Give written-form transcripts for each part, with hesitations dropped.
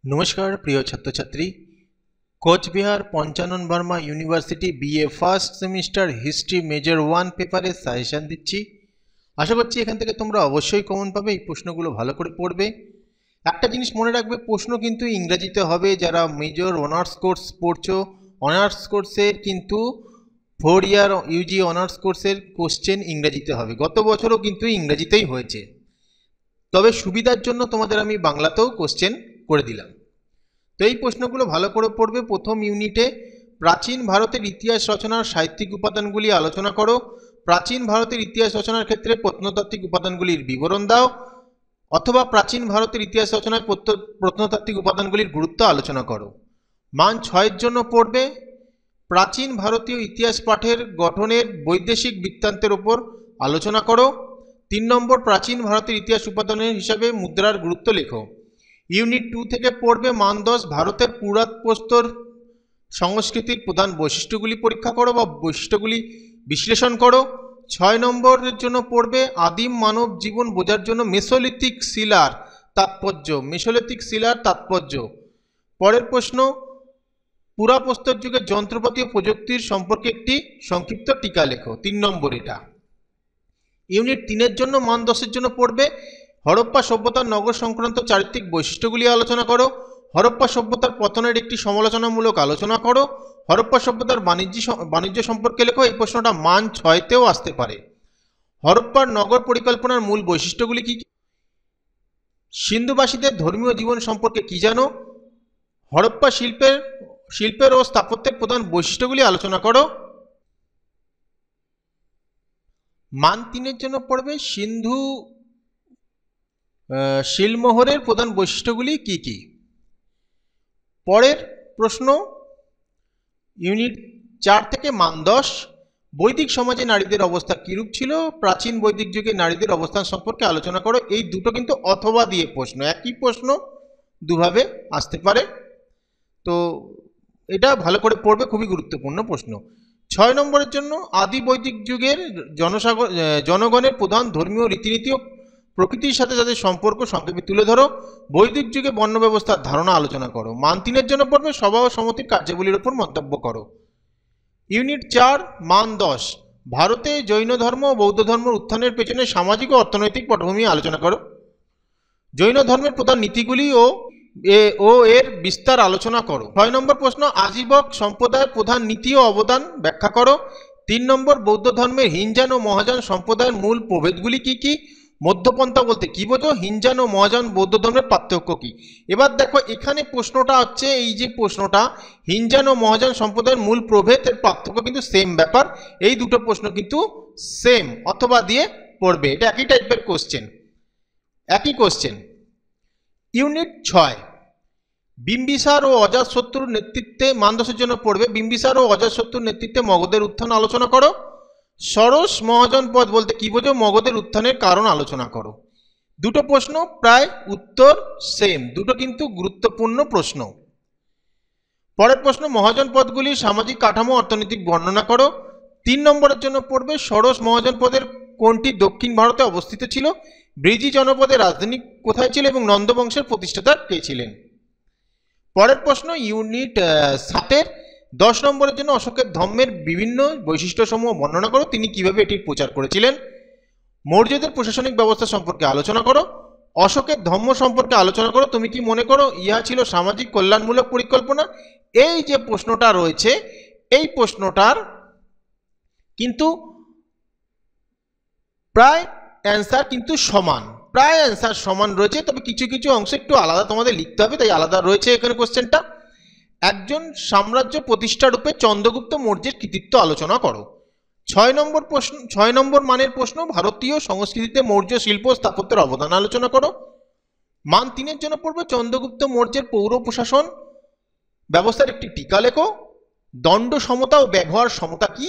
नमस्कार प्रिय छात्र छात्री Coochbehar Panchanan Barma university BA first semester history major 1 पेपारे साजेशन दिচ্ছি। আশা করছি এখান থেকে তোমরা অবশ্যই কমন পাবে। এই প্রশ্নগুলো ভালো করে পড়বে। একটা জিনিস মনে রাখবে, প্রশ্ন কিন্তু ইংরেজিতে হবে। যারা মেজর অনার্স কোর্স পড়ছো, অনার্স কোর্সের কিন্তু 4 ইয়ার ইউজি অনার্স কোর্সের কোশ্চেন ইংরেজিতে হবে। গত বছরও কিন্তু ইংরেজিতেই হয়েছে, তবে সুবিধার জন্য তোমাদের আমি বাংলাতেও কোশ্চেন করে দিলাম। তো এই প্রশ্নগুলো ভালো করে পড়বে। প্রথম ইউনিটে প্রাচীন ভারতের ইতিহাস রচনার সাহিত্যিক উপাদানগুলি আলোচনা করো। প্রাচীন ভারতের ইতিহাস রচনার ক্ষেত্রে প্রত্নতাত্ত্বিক উপাদানগুলির বিবরণ দাও, অথবা প্রাচীন ভারতের ইতিহাস রচনায় প্রত্নতাত্ত্বিক উপাদানগুলির গুরুত্ব আলোচনা করো। মান 6-এর জন্য পড়বে প্রাচীন ভারতীয় ইতিহাস পাঠের গঠনের বৈদেশিক বৃত্তান্তের উপর আলোচনা করো। 3 নম্বর প্রাচীন ভারতের ইতিহাস উপাদানের হিসাবে মুদ্রার গুরুত্ব লেখো। ইউনিট 2 থেকে পড়বে মান 10 ভারতের পুরাতপ্রস্তর সংস্কৃতির প্রধান বৈশিষ্ট্যগুলি পরীক্ষা করো বা বৈশিষ্ট্যগুলি বিশ্লেষণ করো। 6 নম্বরের জন্য পড়বে আদিম মানব জীবন বোঝার জন্য মেসোলিথিক শিলার তাৎপর্য। মেসোলিথিক শিলার তাৎপর্য। পরের প্রশ্ন পুরাপ্রস্তর যুগের যন্ত্রপাতি ও প্রযুক্তির সম্পর্কে একটি সংক্ষিপ্ত টিকা লেখো। 3 নম্বর এটা। ইউনিট 3-এর জন্য মান 10-এর জন্য পড়বে হরপ্পা সভ্যতার নগর সংক্রান্ত চারিত্রিক বৈশিষ্ট্যগুলি আলোচনা করো। হরপ্পা সভ্যতার পতনের একটি সমালোচনামূলক আলোচনা করো। হরপ্পা সভ্যতার বাণিজ্য সম্পর্কে লেখো। এই প্রশ্নটা মান 6-তেও আসতে পারে। হরপ্পার নগর পরিকল্পনার মূল বৈশিষ্ট্যগুলি কি? সিন্ধুবাসীদের ধর্মীয় জীবন সম্পর্কে কি জানো? হরপ্পা শিল্পের ও স্থাপত্যের প্রধান বৈশিষ্ট্যগুলি আলোচনা করো। মান 3-এর জন্য পড়বে সিন্ধু শিলমোহরের প্রধান বৈশিষ্ট্যগুলি কি কি। পরের প্রশ্ন ইউনিট 4 থেকে মান 10 বৈদিক সমাজে নারীদের অবস্থা কিরূপ ছিল? প্রাচীন বৈদিক যুগে নারীদের অবস্থান সম্পর্কে আলোচনা করো। এই দুটো কিন্তু অথবা দিয়ে প্রশ্ন, একই প্রশ্ন দুভাবে আসতে পারে, তো এটা ভালো করে পড়বে, খুবই গুরুত্বপূর্ণ প্রশ্ন। 6 নম্বরের জন্য আদি বৈদিক যুগের জনগণের প্রধান ধর্মীয় রীতিনীতি ও প্রকৃতির সাথে যাদের সম্পর্ক সংক্ষেপে তুলে ধরো। বৈদিক যুগে বর্ণ ব্যবস্থার ধারণা আলোচনা করো। মান 3-এর জন্য পড়বে সভা ও সমিতির কার্যাবলীর উপর মন্তব্য করো। ইউনিট 4 মান 10 ভারতে জৈন ধর্ম ও বৌদ্ধ ধর্মের উত্থানের পেছনে সামাজিক ও অর্থনৈতিক পটভূমি আলোচনা করো। জৈন ধর্মের প্রধান নীতিগুলি ও এর বিস্তার আলোচনা করো। 6 নম্বর প্রশ্ন আজীবক সম্প্রদায়ের প্রধান নীতি ও অবদান ব্যাখ্যা করো। 3 নম্বর বৌদ্ধ ধর্মের হিনজান ও মহাযান সম্প্রদায়ের মূল প্রভেদগুলি কি কি? মধ্যপন্থা বলতে কি বোঝো? হিনজান ও মহাযান বৌদ্ধ ধর্মের পার্থক্য কি? এবার দেখো এখানে প্রশ্নটা হচ্ছে, এই যে প্রশ্নটা হিনজান ও মহাযান সম্প্রদায়ের মূল প্রভেদের পার্থক্য কিন্তু সেম ব্যাপার। এই দুটো প্রশ্ন কিন্তু সেম অথবা দিয়ে পড়বে, এটা একই টাইপের কোশ্চেন, একই কোশ্চেন। ইউনিট 6 বিম্বিসার ও অজাতশত্রুর নেতৃত্বে মান 10-এর জন্য পড়বে বিম্বিসার ও অজাতশত্রুর নেতৃত্বে মগধের উত্থান আলোচনা করো। ষোড়শ মহাজন পদ বলতে কি বোঝো? মগধের উত্থানের কারণ আলোচনা করো। দুটো প্রশ্ন প্রায় উত্তর সেম, দুটো কিন্তু গুরুত্বপূর্ণ প্রশ্ন। পরের প্রশ্ন মহাজন পদগুলির সামাজিক কাঠামো অর্থনৈতিক বর্ণনা করো। 3 নম্বরের জন্য পড়বে ষোড়শ মহাজন পদের কোনটি দক্ষিণ ভারতে অবস্থিত ছিল? ব্রিজি জনপদের রাজধানী কোথায় ছিল এবং নন্দ বংশের প্রতিষ্ঠাতা কে ছিলেন? পরের প্রশ্ন ইউনিট 7-এর 10 নম্বরের জন্য অশোকের ধর্মের বিভিন্ন বৈশিষ্ট্যসমূহ বর্ণনা করো। তিনি কিভাবে এটির প্রচার করেছিলেন? মৌর্যদের প্রশাসনিক ব্যবস্থা সম্পর্কে আলোচনা করো। অশোকের ধর্ম সম্পর্কে আলোচনা করো। তুমি কি মনে করো ইহা ছিল সামাজিক কল্যাণমূলক পরিকল্পনা? এই যে প্রশ্নটা রয়েছে, এই প্রশ্নটার কিন্তু প্রায় অ্যান্সার কিন্তু সমান, প্রায় অ্যান্সার সমান রয়েছে, তবে কিছু কিছু অংশ একটু আলাদা তোমাদের লিখতে হবে, তাই আলাদা রয়েছে এখানে কোশ্চেনটা। একজন সাম্রাজ্য প্রতিষ্ঠা রূপে চন্দ্রগুপ্ত মৌর্যের কৃতিত্ব আলোচনা করো। 6 নম্বর প্রশ্ন, 6 নম্বর মানের প্রশ্ন ভারতীয় সংস্কৃতিতে মৌর্য শিল্প স্থাপত্যের অবদান আলোচনা করো। মান 3-এর জন্য পড়বে চন্দ্রগুপ্ত মৌর্যের পৌর প্রশাসন ব্যবস্থার একটি টিকা লেখো। দণ্ড সমতা ও ব্যবহার সমতা কি?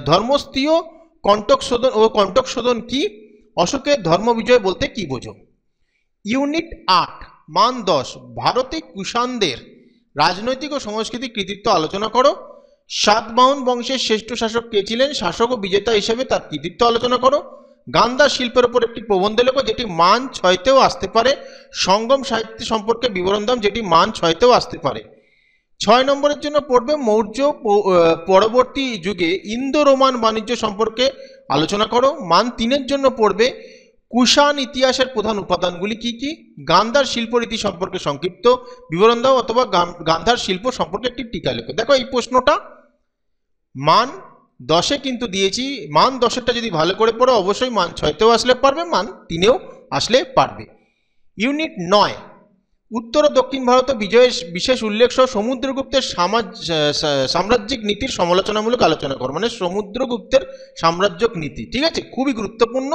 ধর্মস্থীয় কণ্টক শোধন কি? অশোকের ধর্ম বিজয় বলতে কি বোঝো? ইউনিট 8 মান 10 ভারতে কুষাণদের রাজনৈতিক ও সাংস্কৃতিক কৃতিত্ব আলোচনা করো। সাতবাহন বংশের শ্রেষ্ঠ শাসক কে ছিলেন? শাসক ও বিজেতা হিসেবে তার কৃতিত্ব আলোচনা করো। গান্ধার শিল্পের উপর একটি প্রবন্ধ লেখো যেটি মান 6-তেও আসতে পারে। সঙ্গম সাহিত্য সম্পর্কে বিবরণ দাও যেটি মান 6-তেও আসতে পারে। 6 নম্বরের জন্য পড়বে মৌর্য পরবর্তী যুগে ইন্দো রোমান বাণিজ্য সম্পর্কে আলোচনা করো। মান 3-এর জন্য পড়বে কুষাণ ইতিহাসের প্রধান উপাদানগুলি কি কি। গান্ধার শিল্পরীতি সম্পর্কে সংক্ষিপ্ত বিবরণ দাও অথবা গান্ধার শিল্প সম্পর্কে একটি টিকা লেখো। দেখো এই প্রশ্নটা মান 10-এ কিন্তু দিয়েছি। মান 10-এরটা যদি ভালো করে পড়ো অবশ্যই মান 6-তেও আসলে পারবে, মান 3-এও আসলে পারবে। ইউনিট 9 উত্তর ও দক্ষিণ ভারত বিজয়ের বিশেষ উল্লেখ সহ সমুদ্রগুপ্তের সাম্রাজ্যিক নীতির সমালোচনামূলক আলোচনা করো। মানে সমুদ্রগুপ্তের সাম্রাজ্যিক নীতি, ঠিক আছে, খুবই গুরুত্বপূর্ণ।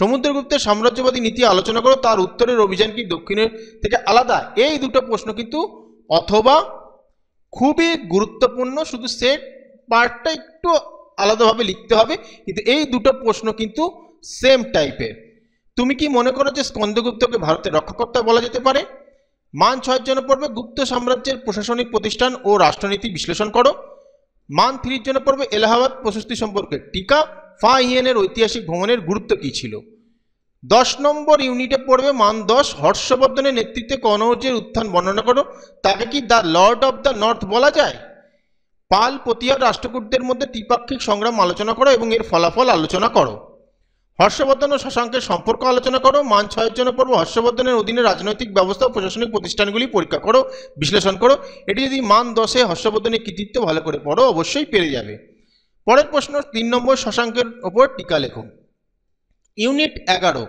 সমুদ্রগুপ্তের সাম্রাজ্যবাদী নীতি আলোচনা করো। তার উত্তরের অভিযান কি দক্ষিণের থেকে আলাদা? এই দুটো প্রশ্ন কিন্তু অথবা খুবই গুরুত্বপূর্ণ, শুধু সেট পার্টটা একটু আলাদাভাবে লিখতে হবে, কিন্তু এই দুটো প্রশ্ন কিন্তু সেম টাইপের। তুমি কি মনে করো যে স্কন্দগুপ্তকে ভারতের রক্ষাকর্তা বলা যেতে পারে? মান 6-এর জন্য পড়বে গুপ্ত সাম্রাজ্যের প্রশাসনিক প্রতিষ্ঠান ও রাষ্ট্রনীতি বিশ্লেষণ করো। মান 3-এর জন্য পড়বে এলাহাবাদ প্রশস্তি সম্পর্কে টিকা। ফা হিয়েনের ঐতিহাসিক ভ্রমণের গুরুত্ব কী ছিল। 10 নম্বর ইউনিটে পড়বে মান 10 হর্ষবর্ধনের নেতৃত্বে কনৌজের উত্থান বর্ণনা করো। তাকে কি the Lord of the north বলা যায়? পাল প্রতিহার রাষ্ট্রকূটদের মধ্যে ত্রিপাক্ষিক সংগ্রাম আলোচনা করো এবং এর ফলাফল আলোচনা করো। হর্ষবর্ধন ও শশাঙ্কের সম্পর্ক আলোচনা করো। মান 6-এর জন্য পড়বো হর্ষবর্ধনের অধীনে রাজনৈতিক ব্যবস্থা ও প্রশাসনিক প্রতিষ্ঠানগুলি পরীক্ষা করো, বিশ্লেষণ করো। এটি যদি মান 10-এ হর্ষবর্ধনের কৃতিত্ব ভালো করে পড়ো অবশ্যই পেরে যাবে। পরের প্রশ্ন 3 নম্বর শশাঙ্কের ওপর টিকা লেখো। ইউনিট 11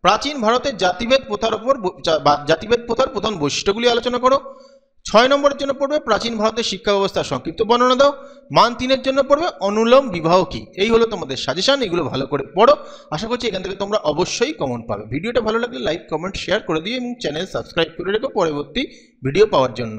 প্রাচীন ভারতের জাতিভেদ প্রথার প্রধান বৈশিষ্ট্যগুলি আলোচনা করো। 6 নম্বরের জন্য পড়বে প্রাচীন ভারতের শিক্ষা ব্যবস্থার সংক্ষিপ্ত বর্ণনা দাও। মান 3-এর জন্য পড়বে অনুলোম বিবাহ কি। এই হলো তোমাদের সাজেশন, এগুলো ভালো করে পড়ো। আশা করছি এখান থেকে তোমরা অবশ্যই কমন পাবে। ভিডিওটা ভালো লাগলে লাইক কমেন্ট শেয়ার করে দিও এবং চ্যানেল সাবস্ক্রাইব করে রেখো পরবর্তী ভিডিও পাওয়ার জন্য।